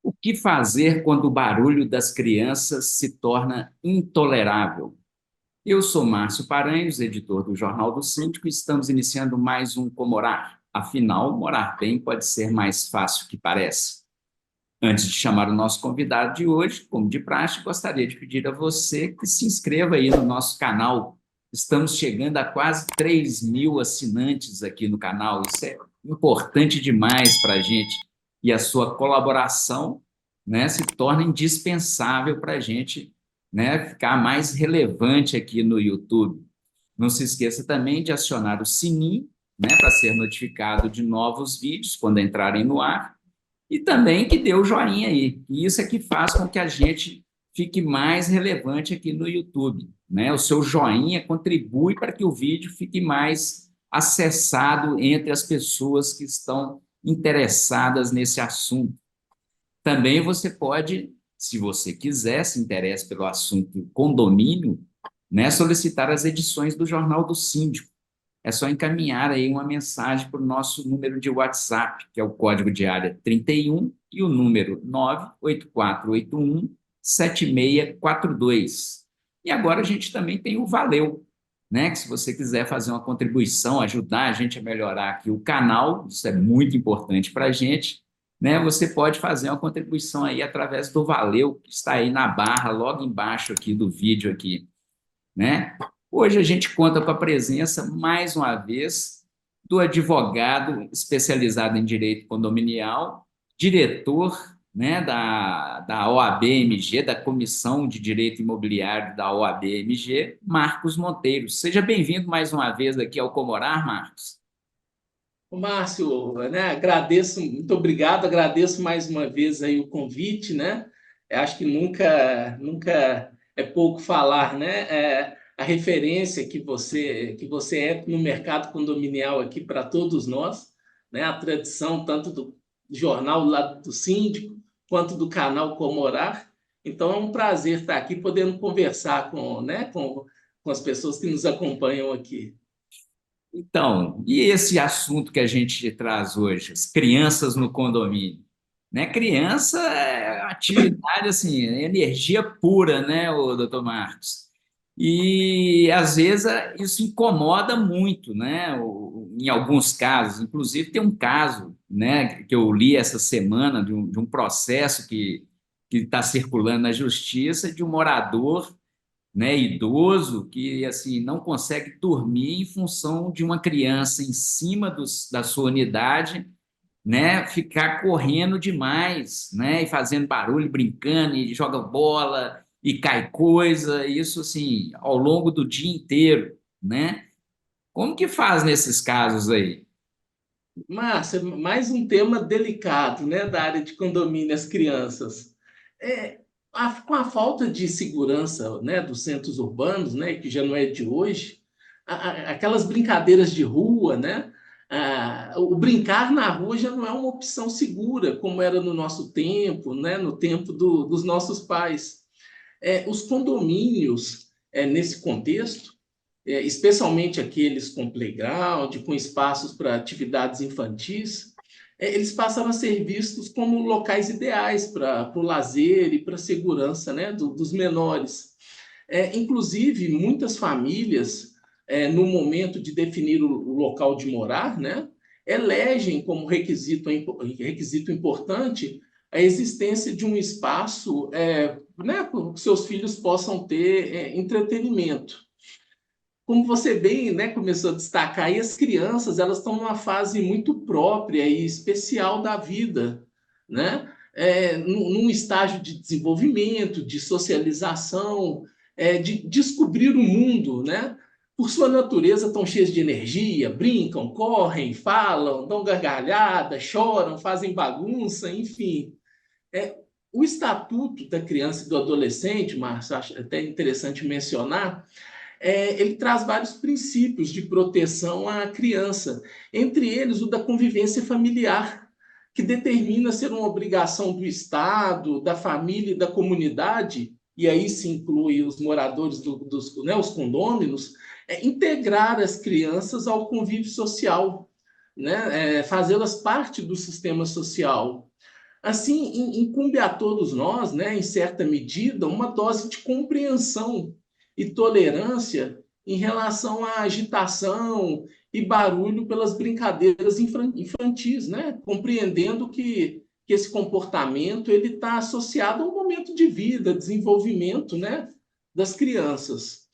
O que fazer quando o barulho das crianças se torna intolerável? Eu sou Márcio Paranhos, editor do Jornal do Síndico, e estamos iniciando mais um Comorar. Afinal, morar bem pode ser mais fácil que parece. Antes de chamar o nosso convidado de hoje, como de praxe, gostaria de pedir a você que se inscreva aí no nosso canal. Estamos chegando a quase 3.000 assinantes aqui no canal. Isso é importante demais para a gente. E a sua colaboração, né, se torna indispensável para a gente, né, ficar mais relevante aqui no YouTube. Não se esqueça também de acionar o sininho, né, para ser notificado de novos vídeos quando entrarem no ar e também que dê o joinha aí. E isso é que faz com que a gente fique mais relevante aqui no YouTube, né? O seu joinha contribui para que o vídeo fique mais acessado entre as pessoas que estão interessadas nesse assunto. Também você pode, se você quiser, se interessa pelo assunto condomínio, né, solicitar as edições do Jornal do Síndico. É só encaminhar aí uma mensagem para o nosso número de WhatsApp, que é o código de área 31 e o número 98481 7642. E agora a gente também tem o Valeu, né? Que se você quiser fazer uma contribuição, ajudar a gente a melhorar aqui o canal, isso é muito importante para a gente, né? Você pode fazer uma contribuição aí através do Valeu, que está aí na barra, logo embaixo aqui do vídeo aqui, né? Hoje a gente conta com a presença, mais uma vez, do advogado especializado em direito condominial, diretor, né, da OAB-MG, da Comissão de Direito Imobiliário da OAB-MG, Marcos Monteiro. Seja bem-vindo mais uma vez aqui ao Comorar, Marcos. Ô, Márcio, né, agradeço, muito obrigado, agradeço mais uma vez aí o convite, né? Eu acho que nunca é pouco falar, né? A referência que você é no mercado condominial aqui para todos nós, né? A tradição tanto do jornal lá do Síndico quanto do canal Comorar. Então é um prazer estar aqui podendo conversar com as pessoas que nos acompanham aqui. Então, e esse assunto que a gente traz hoje, as crianças no condomínio? Né? Criança é atividade, assim, é energia pura, né, o doutor Marcos? E, às vezes, isso incomoda muito, né, em alguns casos. Inclusive, tem um caso, né, que eu li essa semana de um processo que está circulando na justiça de um morador, né, idoso que assim não consegue dormir em função de uma criança em cima da sua unidade, né, ficar correndo demais, né, e fazendo barulho, brincando, e joga bola e cai coisa, isso assim ao longo do dia inteiro, né? Como que faz nesses casos aí? Márcia, mais um tema delicado, né, da área de condomínio às crianças. Com a falta de segurança, né, dos centros urbanos, né, que já não é de hoje, aquelas brincadeiras de rua, né, o brincar na rua já não é uma opção segura, como era no nosso tempo, né, no tempo dos nossos pais. Os condomínios, nesse contexto, especialmente aqueles com playground, com espaços para atividades infantis, eles passaram a ser vistos como locais ideais para o lazer e para a segurança, né, dos menores. Inclusive, muitas famílias, no momento de definir o local de morar, né, elegem como requisito importante a existência de um espaço, né, para que seus filhos possam ter entretenimento. Como você bem, né, começou a destacar, aí as crianças elas estão numa fase muito própria e especial da vida, né? Num estágio de desenvolvimento, de socialização, de descobrir o mundo, né? Por sua natureza, estão cheias de energia, brincam, correm, falam, dão gargalhada, choram, fazem bagunça, enfim. É, o Estatuto da Criança e do Adolescente, Márcio, acho até interessante mencionar, ele traz vários princípios de proteção à criança, entre eles o da convivência familiar, que determina ser uma obrigação do Estado, da família e da comunidade, e aí se inclui os moradores né, os condôminos, integrar as crianças ao convívio social, né, fazê-las parte do sistema social. Assim, incumbe a todos nós, né, em certa medida, uma dose de compreensão e tolerância em relação à agitação e barulho pelas brincadeiras infantis, né? Compreendendo que esse comportamento ele está associado ao momento de vida, desenvolvimento, né, das crianças.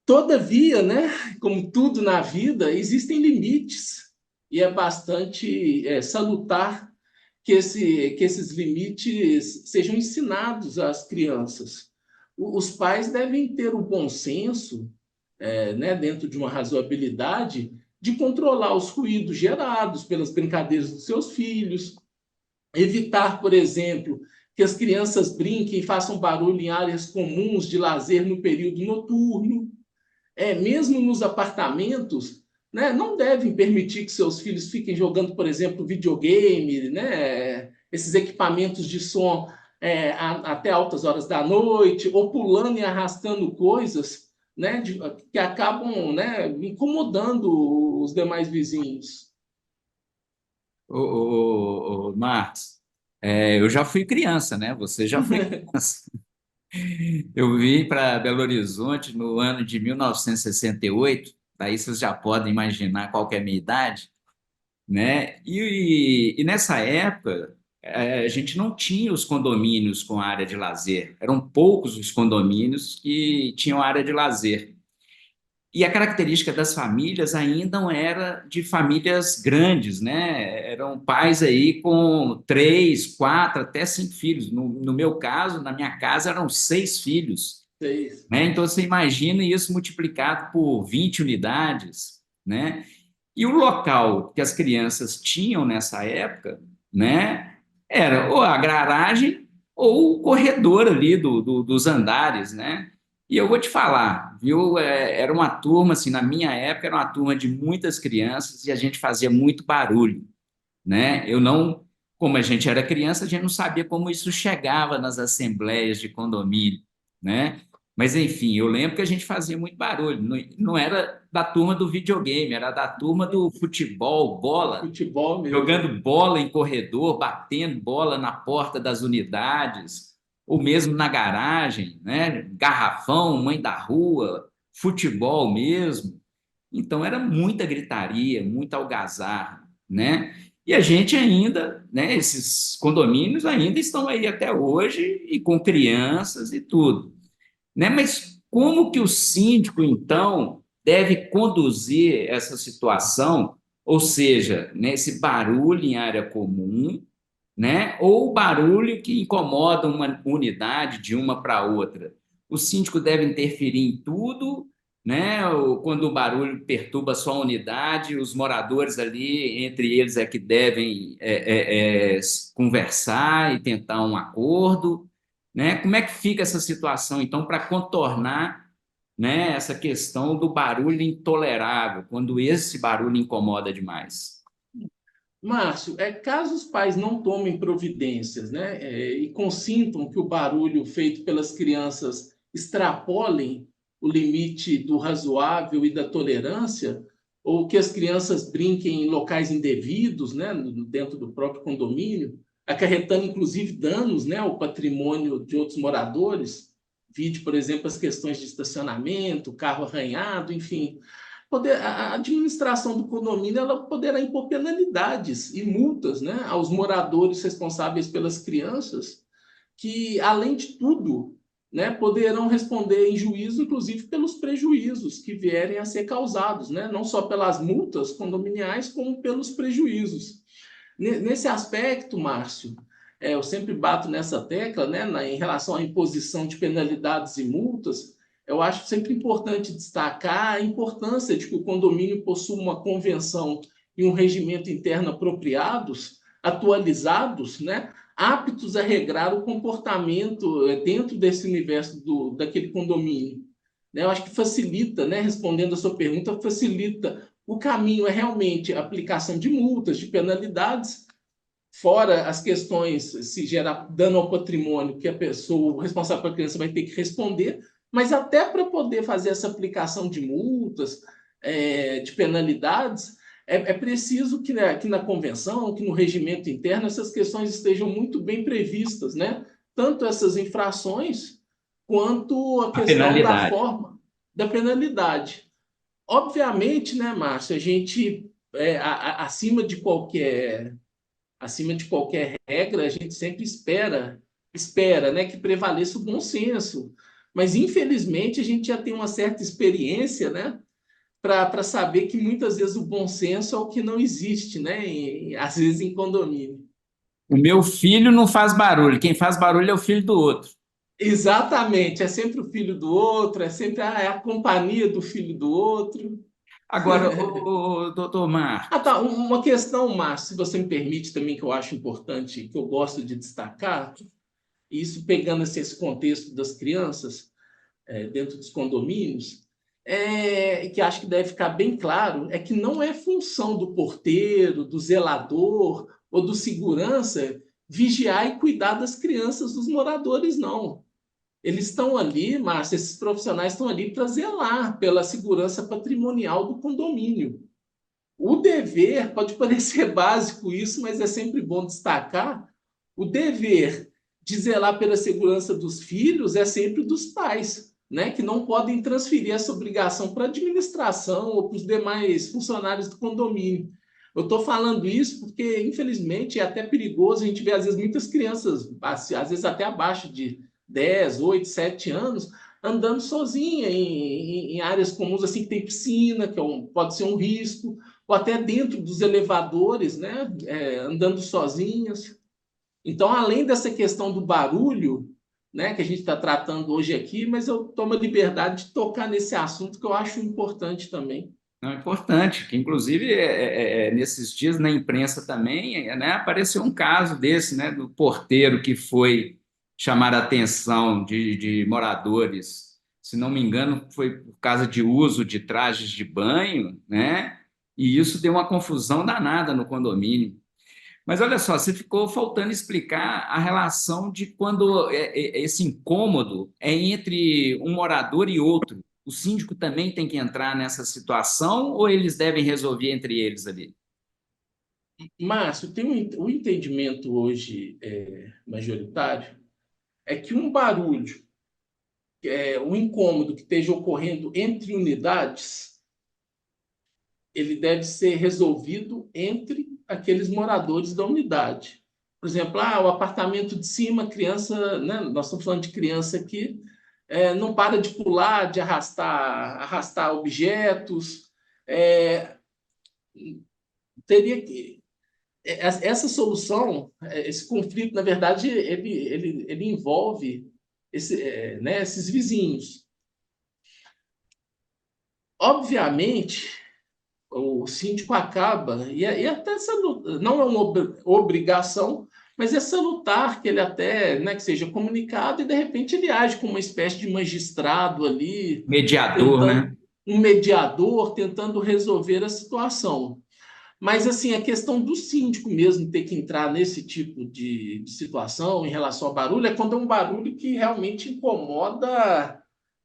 Todavia, né, como tudo na vida, existem limites e é bastante salutar que esses limites sejam ensinados às crianças. Os pais devem ter o bom senso, né, dentro de uma razoabilidade, de controlar os ruídos gerados pelas brincadeiras dos seus filhos, evitar, por exemplo, que as crianças brinquem e façam barulho em áreas comuns de lazer no período noturno. Mesmo nos apartamentos, né, não devem permitir que seus filhos fiquem jogando, por exemplo, videogame, né, esses equipamentos de som até altas horas da noite, ou pulando e arrastando coisas, né, que acabam, né, incomodando os demais vizinhos. Marcos, eu já fui criança, né? Você já foi criança. Eu vim para Belo Horizonte no ano de 1968, daí vocês já podem imaginar qual que é a minha idade, né? E nessa época, a gente não tinha os condomínios com área de lazer, eram poucos os condomínios que tinham área de lazer. E a característica das famílias ainda não era de famílias grandes, né? Eram pais aí com três, quatro, até cinco filhos. No meu caso, na minha casa, eram seis filhos, Vocês- né? Então, você imagina isso multiplicado por 20 unidades, né? E o local que as crianças tinham nessa época, né? Era ou a garagem ou o corredor ali dos andares, né? E eu vou te falar, viu? Era uma turma, assim, na minha época, era uma turma de muitas crianças e a gente fazia muito barulho, né? Eu não, como a gente era criança, a gente não sabia como isso chegava nas assembleias de condomínio, né? Mas, enfim, eu lembro que a gente fazia muito barulho. Não era da turma do videogame, era da turma do futebol, do bola, futebol mesmo. jogando bola em corredor, batendo bola na porta das unidades, ou mesmo na garagem, né? Garrafão, mãe da rua, futebol mesmo. Então era muita gritaria, muita algazarra, né? E a gente ainda, né? Esses condomínios ainda estão aí até hoje e com crianças e tudo, né? Mas como que o síndico, então, deve conduzir essa situação, ou seja, né, esse barulho em área comum, né? Ou o barulho que incomoda uma unidade de uma para outra? O síndico deve interferir em tudo, né? Quando o barulho perturba só a unidade, os moradores ali, entre eles, é que devem conversar e tentar um acordo, né? Como é que fica essa situação, então, para contornar, né, essa questão do barulho intolerável, quando esse barulho incomoda demais? Márcio, caso os pais não tomem providências, né, e consintam que o barulho feito pelas crianças extrapolem o limite do razoável e da tolerância, ou que as crianças brinquem em locais indevidos, né, dentro do próprio condomínio, acarretando inclusive danos, né, ao patrimônio de outros moradores, vide, por exemplo, as questões de estacionamento, carro arranhado, enfim, a administração do condomínio ela poderá impor penalidades e multas, né, aos moradores responsáveis pelas crianças, que, além de tudo, né, poderão responder em juízo, inclusive pelos prejuízos que vierem a ser causados, né, não só pelas multas condominiais, como pelos prejuízos. Nesse aspecto, Márcio, eu sempre bato nessa tecla, né, em relação à imposição de penalidades e multas. Eu acho sempre importante destacar a importância de que o condomínio possua uma convenção e um regimento interno apropriados, atualizados, né, aptos a regrar o comportamento dentro desse universo daquele condomínio. Né? Eu acho que facilita, né, respondendo a sua pergunta, facilita o caminho realmente a aplicação de multas, de penalidades, fora as questões se gerar dano ao patrimônio que a pessoa, o responsável pela criança vai ter que responder, mas até para poder fazer essa aplicação de multas, de penalidades, é preciso que na convenção, que no regimento interno, essas questões estejam muito bem previstas, né? Tanto essas infrações, quanto a A questão da penalidade. forma da penalidade. Obviamente, né, Márcio, a gente, acima de qualquer regra, a gente sempre espera, né, que prevaleça o bom senso. Mas, infelizmente, a gente já tem uma certa experiência, né, para saber que muitas vezes o bom senso é o que não existe, né, às vezes em condomínio. O meu filho não faz barulho, quem faz barulho é o filho do outro. Exatamente, é sempre o filho do outro, é sempre é a companhia do filho do outro. Agora, o doutor Ah, Marcos, tá. Uma questão, Márcio, se você me permite também, que eu acho importante, que eu gosto de destacar, isso pegando assim, esse contexto das crianças dentro dos condomínios, que acho que deve ficar bem claro, é que não é função do porteiro, do zelador ou do segurança vigiar e cuidar das crianças dos moradores, não. Eles estão ali, Márcio, esses profissionais estão ali para zelar pela segurança patrimonial do condomínio. O dever, pode parecer básico isso, mas é sempre bom destacar, o dever de zelar pela segurança dos filhos é sempre dos pais, né? Que não podem transferir essa obrigação para a administração ou para os demais funcionários do condomínio. Eu estou falando isso porque, infelizmente, é até perigoso. A gente vê, às vezes, muitas crianças, às vezes até abaixo de 10, 8, 7 anos, andando sozinha em áreas comuns, assim, que tem piscina, pode ser um risco, ou até dentro dos elevadores, né, andando sozinhas. Então, além dessa questão do barulho, né, que a gente está tratando hoje aqui, mas eu tomo a liberdade de tocar nesse assunto que eu acho importante também. não é importante, que inclusive nesses dias na imprensa também, né, apareceu um caso desse, né, do porteiro que foi chamar a atenção de moradores, se não me engano, foi por causa de uso de trajes de banho, né, e isso deu uma confusão danada no condomínio. Mas olha só, você ficou faltando explicar a relação de quando esse incômodo é entre um morador e outro. O síndico também tem que entrar nessa situação ou eles devem resolver entre eles ali? Márcio, o entendimento hoje majoritário é que um barulho, um incômodo que esteja ocorrendo entre unidades, ele deve ser resolvido entre aqueles moradores da unidade. Por exemplo, o apartamento de cima, criança, né? Nós estamos falando de criança aqui, não para de pular, de arrastar objetos. É, teria que essa solução, esse conflito, na verdade, ele envolve né, esses vizinhos. Obviamente, o síndico acaba, e até não é uma obrigação, mas é salutar que ele até, né, que seja comunicado e de repente ele age como uma espécie de magistrado ali, Mediador, né? tentando um mediador, tentando resolver a situação. Mas assim, a questão do síndico mesmo ter que entrar nesse tipo de situação em relação ao barulho é quando é um barulho que realmente incomoda,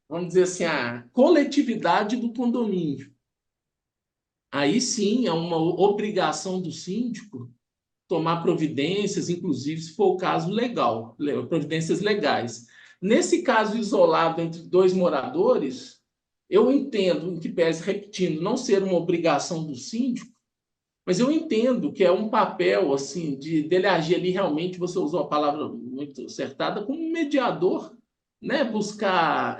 vamos dizer assim, a coletividade do condomínio. Aí sim é uma obrigação do síndico tomar providências, inclusive se for o caso legal, providências legais. Nesse caso isolado entre dois moradores, eu entendo, em que pese repetindo, não ser uma obrigação do síndico, mas eu entendo que é um papel assim dele agir ali realmente, você usou a palavra muito acertada, como um mediador, né? Buscar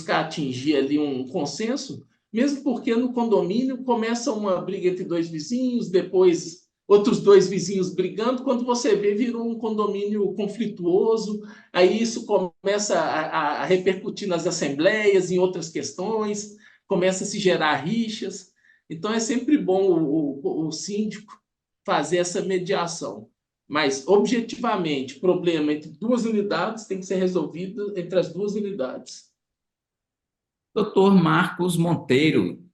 atingir ali um consenso, mesmo porque no condomínio começa uma briga entre dois vizinhos, depois outros dois vizinhos brigando, quando você vê, virou um condomínio conflituoso, aí isso começa a repercutir nas assembleias, em outras questões, começa a se gerar rixas. Então, é sempre bom o síndico fazer essa mediação. Mas, objetivamente, problema entre duas unidades tem que ser resolvido entre as duas unidades. Doutor Marcos Monteiro.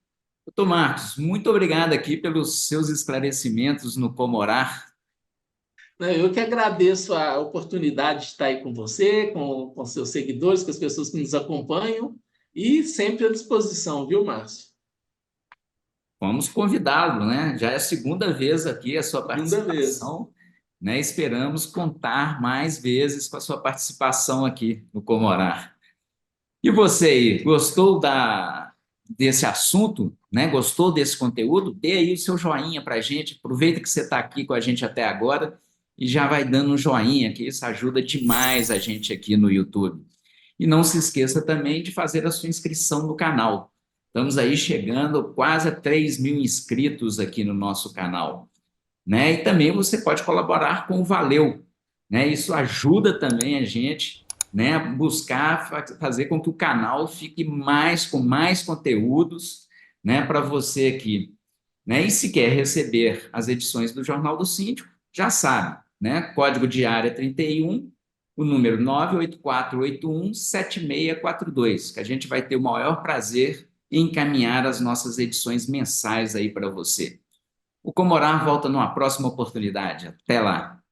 Doutor Marcos, muito obrigado aqui pelos seus esclarecimentos no Comorar. Né, eu que agradeço a oportunidade de estar aí com você, com seus seguidores, com as pessoas que nos acompanham, e sempre à disposição, viu, Márcio? vamos convidá-lo, né? Já é a segunda vez aqui a sua Segunda vez. participação, né? Esperamos contar mais vezes com a sua participação aqui no Comorar. E você aí, gostou desse assunto, né? Gostou desse conteúdo? Dê aí o seu joinha para a gente. Aproveita que você está aqui com a gente até agora e já vai dando um joinha, que isso ajuda demais a gente aqui no YouTube. E não se esqueça também de fazer a sua inscrição no canal. Estamos aí chegando quase a 3.000 inscritos aqui no nosso canal, né? E também você pode colaborar com o Valeu, né? Isso ajuda também a gente, né, a buscar fazer com que o canal fique mais com mais conteúdos, né, para você aqui, né? E se quer receber as edições do Jornal do Síndico, já sabe, né? Código de área 31, o número 984817642, que a gente vai ter o maior prazer em encaminhar as nossas edições mensais aí para você. O Comorar volta numa próxima oportunidade. Até lá!